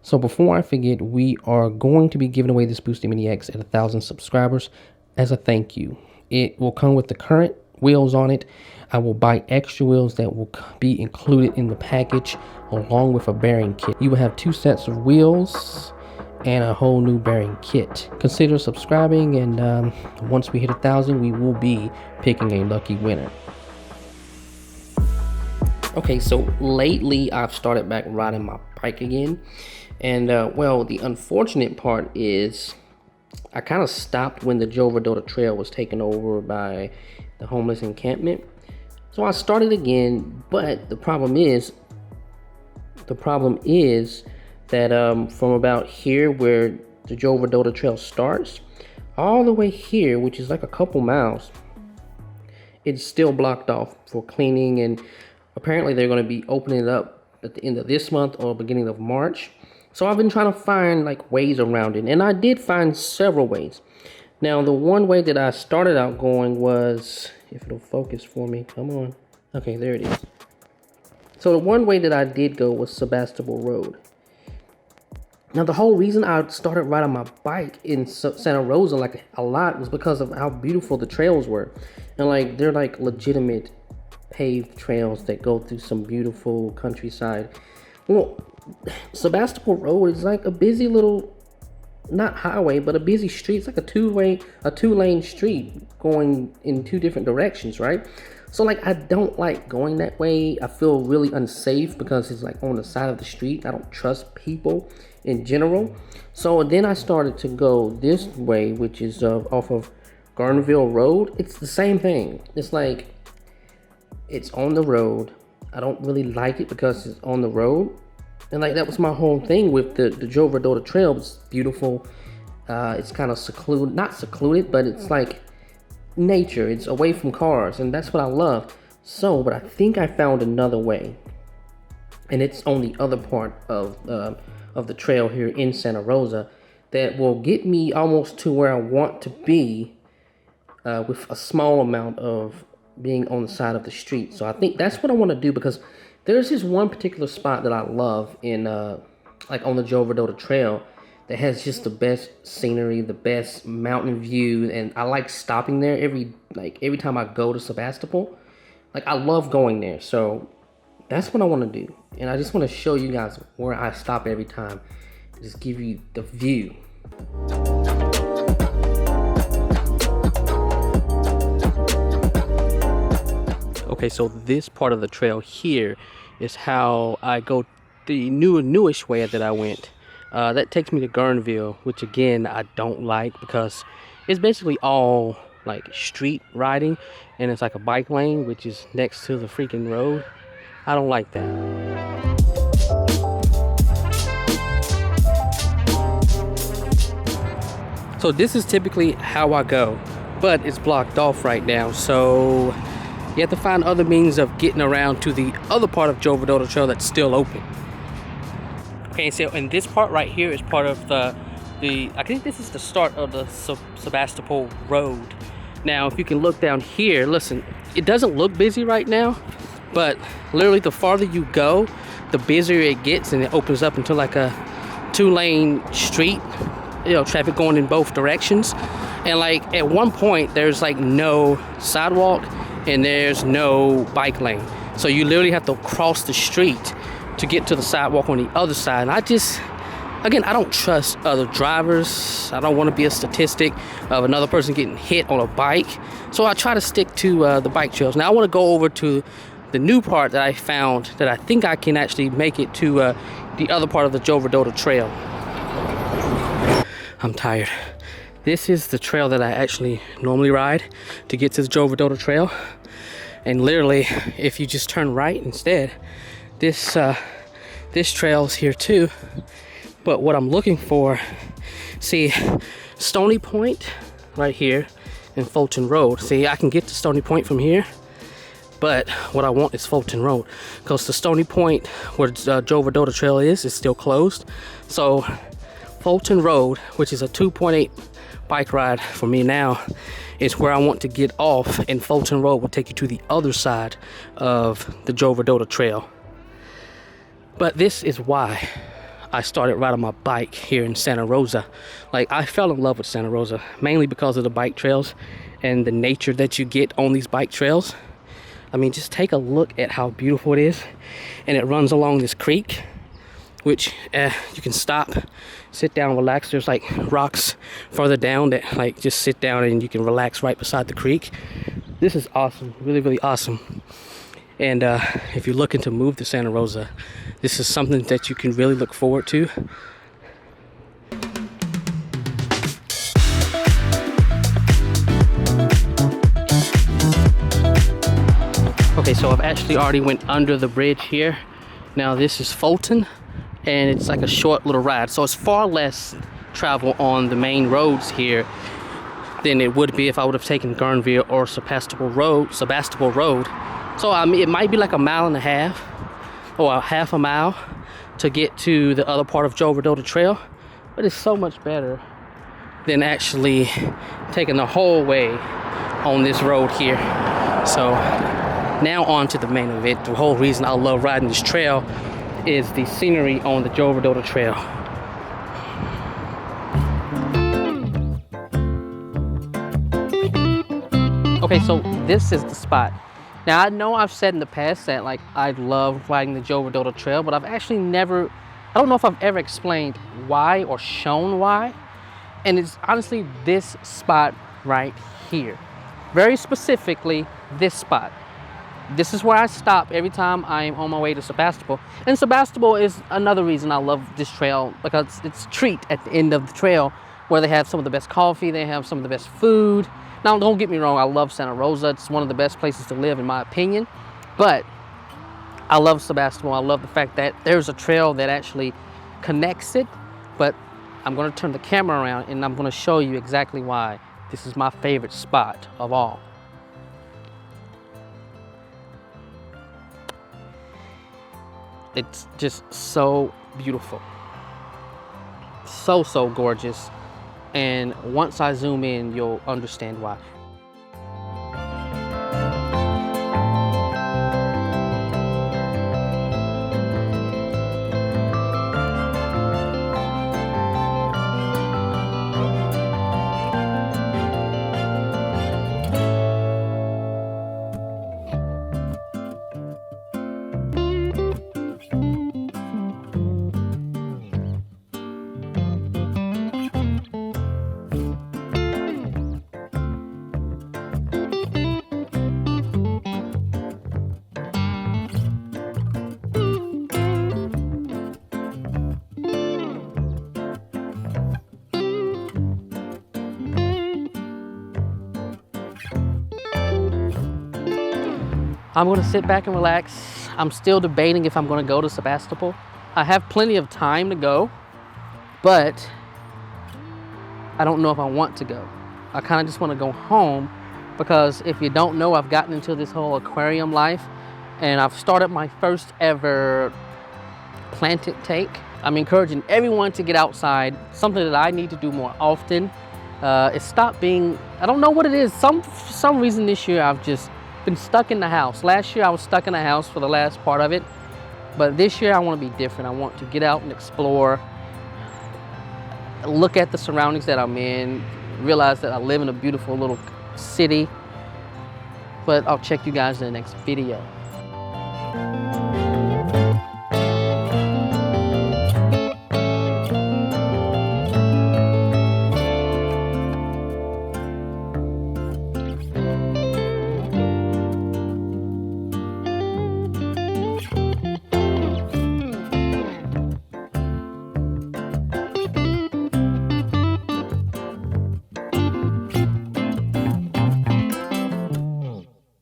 So before I forget, we are going to be giving away this Boosty Mini X at 1,000 subscribers as a thank you. It will come with the current wheels on it. I will buy extra wheels that will be included in the package along with a bearing kit. You will have 2 sets of wheels and a whole new bearing kit. Consider subscribing, and once we hit 1,000, we will be picking a lucky winner. Okay, so lately I've started back riding my bike again. And well, the unfortunate part is I kind of stopped when the Joe Verdota Trail was taken over by the homeless encampment. So I started again, but the problem is that from about here where the Joe Verdota Trail starts, all the way here, which is like a couple miles, it's still blocked off for cleaning, and apparently they're going to be opening it up at the end of this month or beginning of March. So I've been trying to find like ways around it, and I did find several ways. Now, the one way that I started out going was, if it'll focus for me, come on. Okay, there it is. So the one way that I did go was Sebastopol Road. Now, the whole reason I started riding my bike in Santa Rosa like a lot was because of how beautiful the trails were. And like, they're like legitimate paved trails that go through some beautiful countryside. Well, Sebastopol Road is like a busy little, not highway, but a busy street. It's like a two-lane street going in 2 different directions, right? So like, I don't like going that way. I feel really unsafe because it's like on the side of the street. I don't trust people in general. So then I started to go this way, which is off of Gardenville Road. It's the same thing. It's like, it's on the road. I don't really like it because it's on the road. And like, that was my whole thing with the Joe Verdota Trail. It's beautiful. It's kind of secluded, not secluded, but it's like nature. It's away from cars, and that's what I love. So, but I think I found another way, and it's on the other part of the trail here in Santa Rosa that will get me almost to where I want to be with a small amount of being on the side of the street. So I think that's what I want to do, because there's this one particular spot that I love in like on the Joe Verdota Trail that has just the best scenery, the best mountain view, and I like stopping there every time I go to Sebastopol. Like, I love going there. So that's what I want to do, and I just want to show you guys where I stop every time, just give you the view. Okay, so this part of the trail here is how I go the newish way that I went. That takes me to Guerneville, which again I don't like because it's basically all like street riding, and it's like a bike lane which is next to the freaking road. I don't like that. So this is typically how I go, but it's blocked off right now, so you have to find other means of getting around to the other part of Joe Verdota Trail that's still open. Okay, so in this part right here is part of the I think this is the start of the Sebastopol Road. Now, if you can look down here, listen, it doesn't look busy right now, but literally the farther you go, the busier it gets, and it opens up into like a 2-lane street, you know, traffic going in both directions. And like, at one point there's like no sidewalk and there's no bike lane, so you literally have to cross the street to get to the sidewalk on the other side. And I don't trust other drivers. I don't want to be a statistic of another person getting hit on a bike, so I try to stick to the bike trails. Now I want to go over to the new part that I found that I think I can actually make it to the other part of the Joe Verdota Trail. I'm tired. This is the trail that I actually normally ride to get to the Joe Verdota Trail, and literally if you just turn right instead, this trail's here too. But what I'm looking for, see, Stony Point right here and Fulton Road. See, I can get to Stony Point from here, but what I want is Fulton Road, because the Stony Point where Joe Verdota Trail is still closed. So Fulton Road, which is a 2.8 bike ride for me now, is where I want to get off, and Fulton Road will take you to the other side of the Joe Verdota Trail. But this is why I started riding my bike here in Santa Rosa. Like, I fell in love with Santa Rosa, mainly because of the bike trails and the nature that you get on these bike trails. I mean, just take a look at how beautiful it is. And it runs along this creek, which you can stop, sit down, relax. There's like rocks further down that like just sit down and you can relax right beside the creek. This is awesome, really, really awesome. And if you're looking to move to Santa Rosa, this is something that you can really look forward to. Okay, so I've actually already went under the bridge here. Now this is Fulton, and it's like a short little ride. So it's far less travel on the main roads here than it would be if I would have taken Guerneville or Sebastopol Road. So I mean, it might be like a mile and a half or a half a mile to get to the other part of Joe Rodota Trail, but it's so much better than actually taking the whole way on this road here. So now on to the main event. The whole reason I love riding this trail is the scenery on the Joe Rodota Trail. Okay, so this is the spot. Now, I know I've said in the past that like I love riding the Joe Rodota Trail, but I've actually never, I don't know if I've ever explained why or shown why. And it's honestly this spot right here. Very specifically, this spot. This is where I stop every time I'm on my way to Sebastopol. And Sebastopol is another reason I love this trail, because it's a treat at the end of the trail where they have some of the best coffee, they have some of the best food. Now, don't get me wrong, I love Santa Rosa. It's one of the best places to live, in my opinion. But I love Sebastopol. I love the fact that there's a trail that actually connects it. But I'm going to turn the camera around and I'm going to show you exactly why this is my favorite spot of all. It's just so beautiful. So, so gorgeous. And once I zoom in, you'll understand why. I'm gonna sit back and relax. I'm still debating if I'm gonna go to Sebastopol. I have plenty of time to go, but I don't know if I want to go. I kind of just want to go home, because if you don't know, I've gotten into this whole aquarium life, and I've started my first ever planted take. I'm encouraging everyone to get outside, something that I need to do more often. It stopped being, I don't know what it is. For some reason this year I've just been stuck in the house. Last year I was stuck in the house for the last part of it, but this year I want to be different. I want to get out and explore, look at the surroundings that I'm in, realize that I live in a beautiful little city. But I'll check you guys in the next video.